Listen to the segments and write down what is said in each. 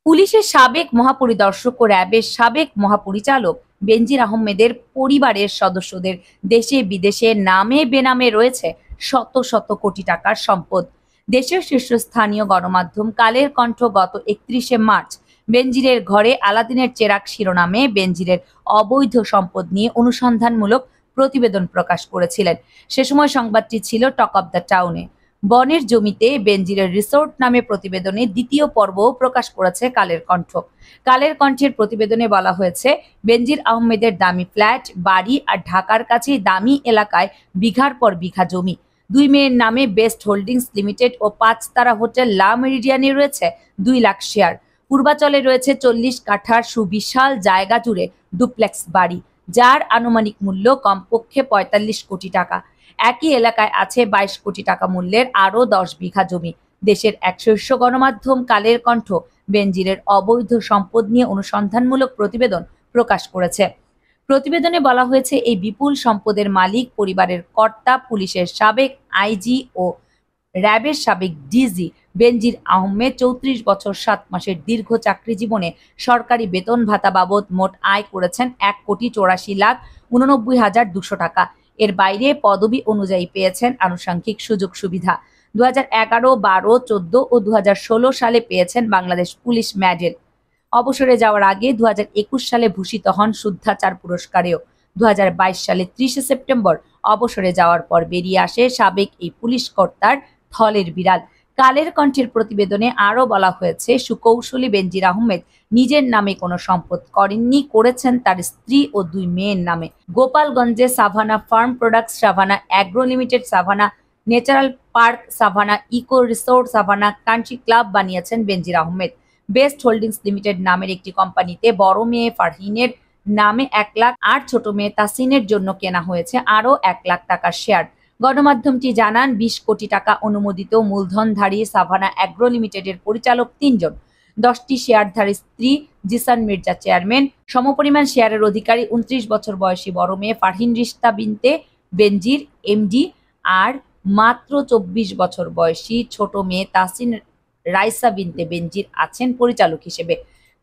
পুলিশের সাবেক মহাপরিদর্শক ও র্যাবের সাবেক মহাপরিচালক বেনজির আহমেদের পরিবারের সদস্যদের দেশে বিদেশে নামে বেনামে রয়েছে শত শত কোটি টাকার সম্পদ। দেশের শীর্ষস্থানীয় গণমাধ্যম কালের কণ্ঠ গত 31শে মার্চ বেনজিরের ঘরে আলাদিনের চেরাগ শিরোনামে বেনজিরের অবৈধ সম্পদ নিয়ে অনুসন্ধানমূলক প্রতিবেদন প্রকাশ করেছিলেন। সে সময় সংবাদটি ছিল টক অব দ্য টাউনে। বনের জমিতে বেনজিরের রিসোর্ট নামে প্রতিবেদনে দ্বিতীয় পর্বও প্রকাশ করেছে কালের কণ্ঠ। কালের কণ্ঠের প্রতিবেদনে বলা হয়েছে, বেনজির আহমেদের দামি ফ্ল্যাট, বাড়ি আর ঢাকার কাছেই দামি এলাকায় বিঘার পর বিঘা জমি। দুই মেয়ের নামে বেস্ট হোল্ডিংস লিমিটেড ও 5 তারা হোটেল লা মেরিডিয়ানে রয়েছে 2 লাখ শেয়ার। পূর্বাচলে রয়েছে 40 কাঠার সুবিশাল জায়গা জুড়ে ডুপ্লেক্স বাড়ি, যার আনুমানিক মূল্য কমপক্ষে 45 কোটি টাকা। একই এলাকায় আছে 22 কোটি টাকা মূল্যের আরও 10 বিঘা জমি। দেশের এক শীর্ষ গণমাধ্যম কালের কণ্ঠ বেনজিরের অবৈধ সম্পদ নিয়ে অনুসন্ধানমূলক প্রতিবেদন প্রকাশ করেছে। প্রতিবেদনে বলা হয়েছে, এই বিপুল সম্পদের মালিক পরিবারের কর্তা পুলিশের সাবেক আইজি ও র্যাবের সাবেক ডিজি বেনজির আহমেদ 34 বছর 7 মাসের দীর্ঘ চাকরি জীবনে সরকারি বেতন ভাতা বাবদ মোট আয় করেছেন 1,84,89,200 টাকা। এর বাইরে পদবি অনুযায়ী পেয়েছেন আনুষঙ্গিক সুযোগ সুবিধা। 2011, 12, 14 ও 2016 সালে পেয়েছেন বাংলাদেশ পুলিশ মেডেল। অবসরে যাওয়ার আগে 2021 সালে ভূষিত হন শুদ্ধাচার পুরস্কারেও। 2022 সালে 30শে সেপ্টেম্বর অবসরে যাওয়ার পর বেরিয়ে আসে সাবেক এই পুলিশ কর্তার থলের বিড়াল। কালের কণ্ঠের প্রতিবেদনে আরও বলা হয়েছে, সুকৌশলী বেনজির আহমেদ নিজের নামে কোনো সম্পদ করেননি, করেছেন তার স্ত্রী ও 2 মেয়ের নামে। গোপালগঞ্জে Savannah farm products, Savannah agro limited, Savannah natural park, Savannah eco resort, Savannah country club বানিয়েছেন Benazir Ahmed. Best holdings limited নামের একটি কোম্পানিতে বড় মেয়ে ফারহিনের নামে 1 লাখ আর ছোট মেয়ে তাসিনের জন্য কেনা হয়েছে আরও 1 লাখ টাকার শেয়ার। গণমাধ্যমটি জানান, 20 কোটি টাকা অনুমোদিত মূলধনধারী সাভানা অ্যাগ্রো লিমিটেডের পরিচালক 3 জন, 10টি শেয়ারধারী স্ত্রী জিসান মির্জা চেয়ারম্যান, সমপরিমাণ শেয়ারের অধিকারী 29 বছর বয়সী বড় মেয়ে ফারহিন রিশতা বিনতে বেনজির এমডি আর মাত্র 24 বছর বয়সী ছোট মেয়ে তাসিন রাইসা বিনতে বেনজির আছেন পরিচালক হিসেবে।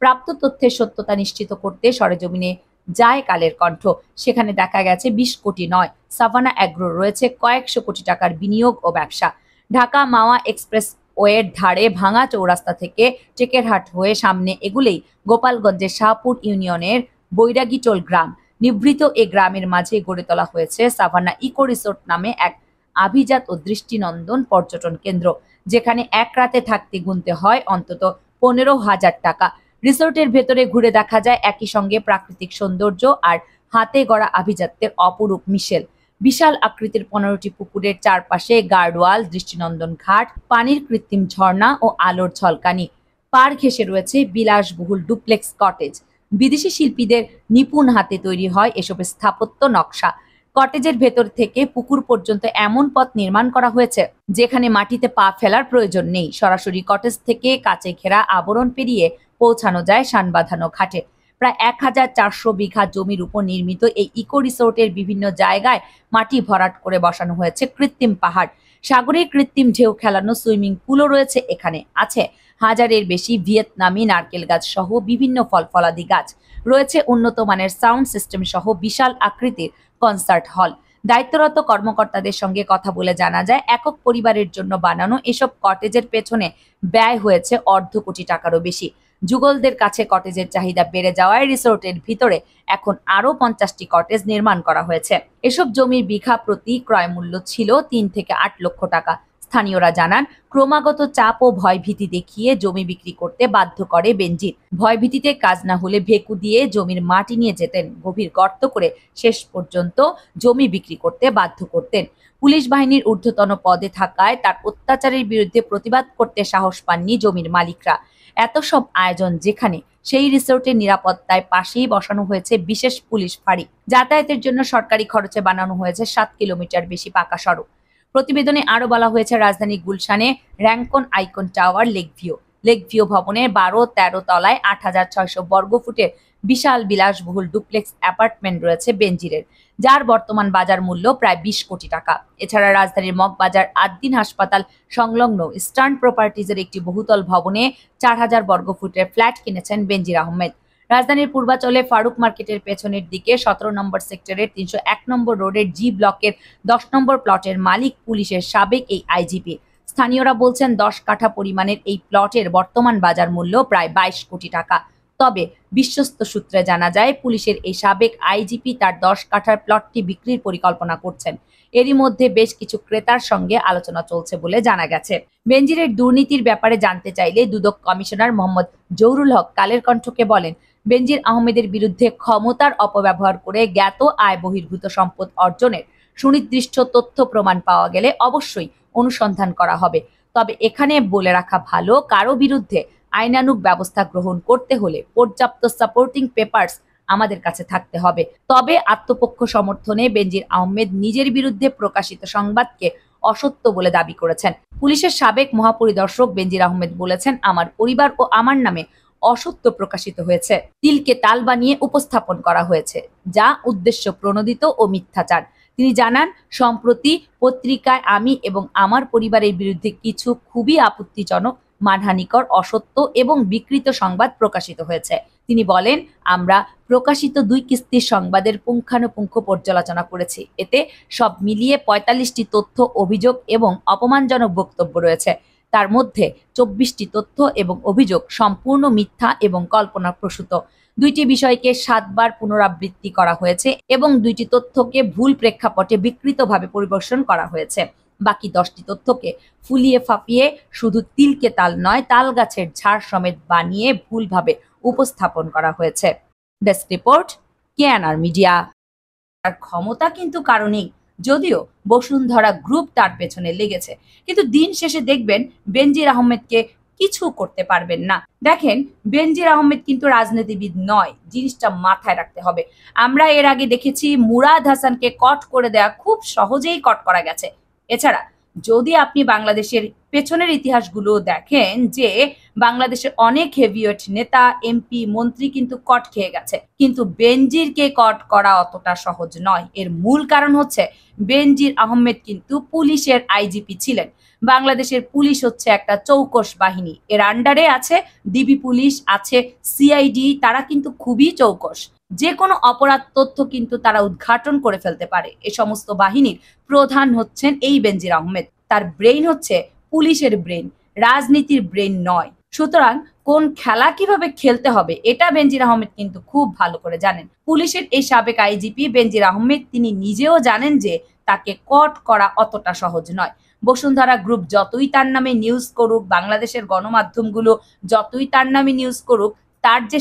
প্রাপ্ত তথ্যের সত্যতা নিশ্চিত করতে সরেজমিনে যায় কালের কণ্ঠ। সেখানে দেখা গেছে 20 কোটি নয়, সাভানা অ্যাগ্রো রয়েছে কয়েকশো কোটি টাকার বিনিয়োগ ও ব্যবসা। ঢাকা মাওয়া এক্সপ্রেস ওয়ের ধারে ভাঙা চৌরাস্তা থেকে টেকেরহাট হয়ে সামনে এগুলেই গোপালগঞ্জের শাহপুর ইউনিয়নের বৈরাগীটোল গ্রাম। নিভৃত এ গ্রামের মাঝে গড়ে তোলা হয়েছে সাভানা ইকো রিসোর্ট নামে এক আভিজাত ও দৃষ্টিনন্দন পর্যটন কেন্দ্র, যেখানে এক রাতে থাকতে গুনতে হয় অন্তত 15,000 টাকা। রিসোর্টের ভেতরে ঘুরে দেখা যায় একই সঙ্গে প্রাকৃতিক সৌন্দর্য আর হাতে গড়া আভিজাত্যের অপরূপ মিশেল। বিশাল আকৃতির 15টি পুকুরের চারপাশে গার্ডওয়াল, দৃষ্টিনন্দন ঘাট, পানির কৃত্রিম ঝর্ণা ও আলোর ঝলকানি। পার ঘেঁষে রয়েছে বিলাসবহুল ডুপ্লেক্স কটেজ। বিদেশি শিল্পীদের নিপুণ হাতে তৈরি হয় এসবের স্থাপত্য নকশা। কটেজের ভেতর থেকে পুকুর পর্যন্ত এমন পথ নির্মাণ করা হয়েছে যেখানে মাটিতে পা ফেলার প্রয়োজন নেই। সরাসরি কটেজ থেকে কাচে ঘেরা আবরণ পেরিয়ে পৌঁছানো যায় সানবাঁধানো ঘাটে। প্রায় 1400 বিঘা জমির উপর নির্মিত এই ইকো রিসোর্টের বিভিন্ন জায়গায় মাটি ভরাট করে বসানো হয়েছে কৃত্রিম পাহাড়। সাগরে কৃত্রিম ঢেউ খেলানো সুইমিং পুলও রয়েছে এখানে। আছে 1000-এর বেশি ভিয়েতনামি নারকেল গাছ সহ বিভিন্ন ফলফলাদি গাছ। রয়েছে উন্নত মানের সাউন্ড সিস্টেম সহ বিশাল আকৃতির কনসার্ট হল। দায়িত্বরত কর্মকর্তাদের সঙ্গে কথা বলে জানা যায়, একক পরিবারের জন্য বানানো এসব কটেজের পেছনে ব্যয় হয়েছে অর্ধ কোটি টাকারও বেশি। যুগলদের কাছে কটেজের চাহিদা বেড়ে যাওয়ায় রিসোর্টের ভিতরে এখন আরও 50টি কটেজ নির্মাণ করা হয়েছে। এসব জমির বিঘা প্রতি ক্রয় মূল্য ছিল 3 থেকে 8 লক্ষ টাকা। স্থানীয়রা জানান, ক্রমাগত চাপ ও ভয়ভীতি দেখিয়ে জমি বিক্রি করতে বাধ্য করে বেনজির। ভয়ভীতিতে কাজ না হলে ভেকু দিয়ে জমির মাটি নিয়ে যেতেন, গভীর গর্ত করে শেষ পর্যন্ত জমি বিক্রি করতে বাধ্য করতেন। পুলিশ বাহিনীর ঊর্ধ্বতন পদে থাকায় তার অত্যাচারের বিরুদ্ধে প্রতিবাদ করতে সাহস পাননি জমির মালিকরা। এত সব আয়োজন যেখানে, সেই রিসোর্টের নিরাপত্তায় পাশেই বসানো হয়েছে বিশেষ পুলিশ ফাঁড়ি। যাতায়াতের জন্য সরকারি খরচে বানানো হয়েছে 7 কিলোমিটার বেশি পাকা সড়ক। প্রতিবেদনে আরও বলা হয়েছে, রাজধানী গুলশানে Rancon icon tower, lake view, lake view ভবনের 12-13 তলায় 8,600 বর্গফুটের বিশাল বিলাসবহুল ডুপ্লেক্স অ্যাপার্টমেন্ট রয়েছে বেনজিরের, যার বর্তমান বাজার মূল্য প্রায় 20 কোটি টাকা। এছাড়া রাজধানীর মগবাজার আদ্দিন হাসপাতাল সংলগ্ন ইস্টার্ন প্রপার্টিজের একটি বহুতল ভবনে 4,000 বর্গফুটের ফ্ল্যাট কিনেছেন বেনজির আহমেদ। রাজধানীর পূর্বাচলে ফারুক মার্কেটের পেছনের দিকে 17 নম্বর সেক্টরের 301 নম্বর রোডের জি ব্লকের 10 নম্বর প্লটের মালিক পুলিশের সাবেক এই আইজিপি। স্থানীয়রা বলছেন 10 কাঠা পরিমাণের এই প্লটের বর্তমান বাজার মূল্য প্রায় 22 কোটি টাকা। তবে বিশ্বস্ত সূত্রে জানা যায়, পুলিশের এই সাবেক আইজিপি তার 10 কাঠার প্লটটি বিক্রির পরিকল্পনা করছেন। এরই মধ্যে বেশ কিছু ক্রেতার সঙ্গে আলোচনা চলছে বলে জানা গেছে। বেনজিরের দুর্নীতির ব্যাপারে জানতে চাইলে দুদক কমিশনার মোহাম্মদ জহুরুল হক কালের কণ্ঠকে বলেন, বেনজির আহমেদের বিরুদ্ধে ক্ষমতার অপব্যবহার করে জ্ঞাত আয় বহির্ভূত সম্পদ অর্জনের সুনির্দিষ্ট তথ্য প্রমাণ পাওয়া গেলে অবশ্যই অনুসন্ধান করা হবে। তবে এখানে বলে রাখা ভালো, কারো বিরুদ্ধে আইনানুগ ব্যবস্থা গ্রহণ করতে হলে পর্যাপ্ত সাপোর্টিং পেপারস আমাদের কাছে থাকতে হবে। তবে আত্মপক্ষ সমর্থনে বেনজির আহমেদ নিজের বিরুদ্ধে প্রকাশিত সংবাদকে অসত্য বলে দাবি করেছেন। পুলিশের সাবেক মহাপরিদর্শক বেনজির আহমেদ বলেছেন, আমার পরিবার ও আমার নামে অসত্য প্রকাশিত হয়েছে, তিলকে তাল বানিয়ে উপস্থাপন করা হয়েছে, যা উদ্দেশ্য প্রণোদিত ও মিথ্যাচার। তিনি জানান, সম্প্রতি পত্রিকায় আমি এবং আমার পরিবারের বিরুদ্ধে কিছু খুবই আপত্তিজনক, মানহানিকর, অসত্য এবং বিকৃত সংবাদ প্রকাশিত হয়েছে। তিনি বলেন, আমরা প্রকাশিত 2 কিস্তির সংবাদের পুঙ্খানুপুঙ্খ পর্যালোচনা করেছি। এতে সব মিলিয়ে 45টি তথ্য, অভিযোগ এবং অপমানজনক বক্তব্য রয়েছে। তার মধ্যে 24টি তথ্য এবং অভিযোগ সম্পূর্ণ মিথ্যা এবং কল্পনাপ্রসূত। 2টি বিষয়কে 7 বার পুনরাবৃত্তি করা হয়েছে এবং 2টি তথ্যকে ভুল প্রেক্ষাপটে বিকৃতভাবে পরিবেশন করা হয়েছে। বাকি 10টি তথ্যকে ফুলিয়ে ফাঁপিয়ে শুধু তিলকে তাল নয়, তাল গাছের ঝাড় সমেত বানিয়ে ভুলভাবে উপস্থাপন করা হয়েছে। Desk report, KNR media. তার ক্ষমতা কিন্তু কারণেই, যদিও বসুন্ধরা গ্রুপ তার পেছনে লেগেছে, কিন্তু দিন শেষে দেখবেন বেনজির আহমেদকে কিছু করতে পারবেন না। দেখেন, বেনজির আহমেদ কিন্তু রাজনীতিবিদ নয়, জিনিসটা মাথায় রাখতে হবে। আমরা এর আগে দেখেছি মুরাদ হাসানকে কট করে দেওয়া খুব সহজেই কট করা গেছে। এছাড়া যদি আপনি বাংলাদেশের পেছনের ইতিহাসগুলো দেখেন, যে বাংলাদেশের অনেক হেভিওয়েট নেতা, এমপি, মন্ত্রী কিন্তু কট খেয়ে গেছে, কিন্তু বেনজিরকে কট করা অতটা সহজ নয়। এর মূল কারণ হচ্ছে, বেনজির আহমেদ কিন্তু পুলিশের আইজিপি ছিলেন। বাংলাদেশের পুলিশ হচ্ছে একটা চৌকস বাহিনী, এর আন্ডারে আছে ডিবি পুলিশ, আছে সিআইডি, তারা কিন্তু খুবই চৌকস। যে কোনো অপরাধ তথ্য কিন্তু তারা উদ্ঘাটন করে ফেলতে পারে। এ সমস্ত বাহিনীর প্রধান হচ্ছেন এই বেনজির আহমেদ। তার ব্রেইন হচ্ছে পুলিশের ব্রেইন, রাজনীতির ব্রেইন নয়। সুতরাং কোন খেলা কিভাবে খেলতে হবে এটা বেনজির আহমেদ কিন্তু খুব ভালো করে জানেন। পুলিশের এই সাবেক আইজিপি বেনজির আহমেদ, তিনি নিজেও জানেন যে তাকে কট করা অতটা সহজ নয়। বসুন্ধরা গ্রুপ যতই তার নামে নিউজ করুক, বাংলাদেশের গণমাধ্যমগুলো যতই তার নামে নিউজ করুক, তার যে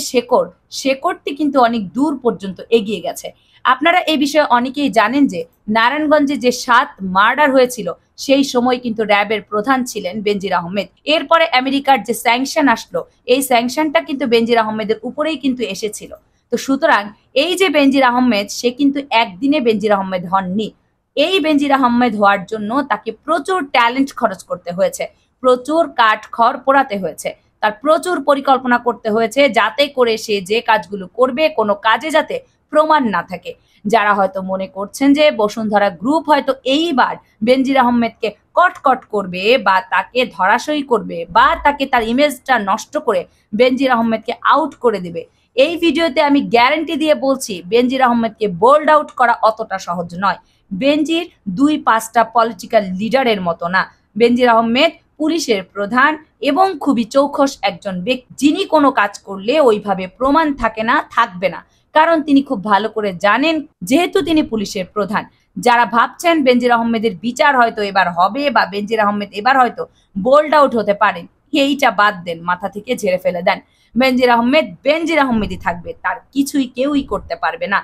শেকড়টি কিন্তু অনেক দূর পর্যন্ত এগিয়ে গেছে। আপনারা এই বিষয়ে অনেকেই জানেন যে নারায়ণগঞ্জে যে 7 মার্ডার হয়েছিল, সেই সময় কিন্তু র্যাবের প্রধান ছিলেন বেনজির আহমেদ। এরপরে আমেরিকার যে স্যাংশন আসলো, এই স্যাংশনটা কিন্তু বেনজির আহমেদের উপরেই কিন্তু এসেছিল। তো সুতরাং এই যে বেনজির আহমেদ, সে কিন্তু একদিনে বেনজির আহমেদ হননি। এই বেনজির আহমেদ হওয়ার জন্য তাকে প্রচুর ট্যালেন্ট খরচ করতে হয়েছে, প্রচুর কাঠখড় পোড়াতে হয়েছে, তার প্রচুর পরিকল্পনা করতে হয়েছে, যাতে করে সে যে কাজগুলো করবে, কোনো কাজে যাতে প্রমাণ না থাকে। যারা হয়তো মনে করছেন যে বসুন্ধরা গ্রুপ হয়তো এইবার বেনজির আহমেদকে কট করবে বা তাকে ধরাশয়ী করবে বা তাকে তার ইমেজটা নষ্ট করে বেনজির আহমেদকে আউট করে দেবে, এই ভিডিওতে আমি গ্যারান্টি দিয়ে বলছি, বেনজির আহমেদকে বোল্ড আউট করা অতটা সহজ নয়। বেনজির 2-5টা পলিটিক্যাল লিডারের মতো না। বেনজির আহমেদ পুলিশের প্রধান এবং খুবই চৌখস একজন ব্যক্তি, যিনি কোনো কাজ করলে ওইভাবে প্রমাণ থাকে না, থাকবে না। কারণ তিনি খুব ভালো করে জানেন, যেহেতু তিনি পুলিশের প্রধান। যারা ভাবছেন বেনজির আহমেদের বিচার হয়তো এবার হবে বা বেনজির আহমেদ এবার হয়তো বোল্ড আউট হতে পারেন, এইটা বাদ দেন, মাথা থেকে ঝেড়ে ফেলে দেন। বেনজির আহমেদই থাকবে, তার কিছুই কেউই করতে পারবে না।